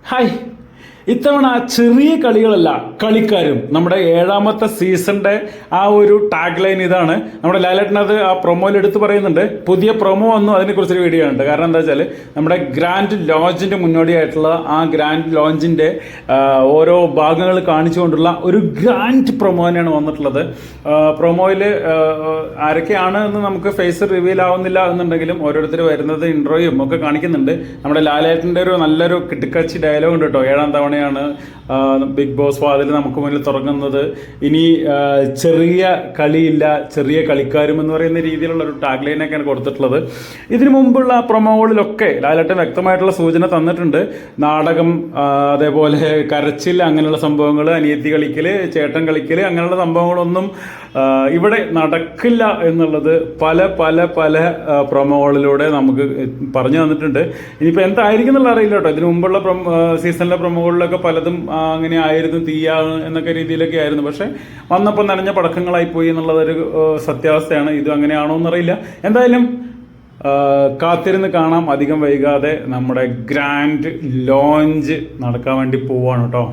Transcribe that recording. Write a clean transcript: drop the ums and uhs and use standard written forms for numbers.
Hi. ഇത്തവണ ചെറിയ കളികളല്ല കളിക്കാരും. നമ്മുടെ 7ാമത്തെ സീസണിന്റെ ആ ഒരു ടാഗ് ലൈൻ ഇതാണ്. നമ്മുടെ ലാലേട്ടനത് ആ പ്രൊമോയിൽ എടുത്ത് പറയുന്നുണ്ട്. പുതിയ പ്രൊമോ വന്നു, അതിനെക്കുറിച്ചൊരു വീഡിയോ ഉണ്ട്. കാരണം എന്താ വെച്ചാൽ നമ്മുടെ ഗ്രാൻഡ് ലോഞ്ചിന്റെ മുന്നോടിയായിട്ടുള്ള ആ ഗ്രാൻഡ് ലോഞ്ചിന്റെ ഓരോ ഭാഗങ്ങൾ കാണിച്ചുകൊണ്ടുള്ള ഒരു ഗ്രാൻഡ് പ്രൊമോ തന്നെയാണ് വന്നിട്ടുള്ളത്. പ്രൊമോയിൽ ആരൊക്കെയാണ് എന്ന് നമുക്ക് ഫേസ് റിവീൽ ആവുന്നില്ല എന്നുണ്ടെങ്കിലും ഓരോരുത്തർ വരുന്നത് ഇൻട്രോയും ഒക്കെ കാണിക്കുന്നുണ്ട്. നമ്മുടെ ലാലേട്ടൻ്റെ ഒരു നല്ലൊരു കിടുക്കാച്ചി ഡയലോഗ് ഉണ്ട് കേട്ടോ. 7ാം തവണയാണ് ബിഗ് ബോസ് വാതിൽ നമുക്ക് മുന്നിൽ തുറങ്ങുന്നത്. ഇനി ചെറിയ കളിയില്ല, ചെറിയ കളിക്കാരും എന്ന് പറയുന്ന രീതിയിലുള്ള ഒരു ടാഗ് ലൈനൊക്കെയാണ് കൊടുത്തിട്ടുള്ളത്. ഇതിനു മുമ്പുള്ള പ്രൊമോകളിലൊക്കെ ലാലേട്ടൻ വ്യക്തമായിട്ടുള്ള സൂചന തന്നിട്ടുണ്ട്. നാടകം, അതേപോലെ കരച്ചിൽ, അങ്ങനെയുള്ള സംഭവങ്ങൾ, അനിയത്തി കളിക്കൽ, ചേട്ടൻ കളിക്കൽ, അങ്ങനെയുള്ള സംഭവങ്ങളൊന്നും ഇവിടെ നടക്കില്ല എന്നുള്ളത് പല പല പല പ്രൊമോകളിലൂടെ നമുക്ക് പറഞ്ഞു തന്നിട്ടുണ്ട്. ഇനിയിപ്പോൾ എന്തായിരിക്കും എന്നുള്ള അറിയില്ല കേട്ടോ. ഇതിനു മുമ്പുള്ള സീസണിലെ പ്രൊമോകളിലൊക്കെ പലതും അങ്ങനെ ആയിരുന്നു, തീയാണ് എന്നൊക്കെ രീതിയിലൊക്കെ ആയിരുന്നു. പക്ഷെ വന്നപ്പോൾ നനഞ്ഞ പടക്കങ്ങളായിപ്പോയി എന്നുള്ളതൊരു സത്യാവസ്ഥയാണ്. ഇത് അങ്ങനെയാണോ എന്നറിയില്ല. എന്തായാലും കാത്തിരുന്ന് കാണാം. അധികം വൈകാതെ നമ്മുടെ ഗ്രാൻഡ് ലോഞ്ച് നടക്കാൻ വേണ്ടി പോവാണ് കേട്ടോ.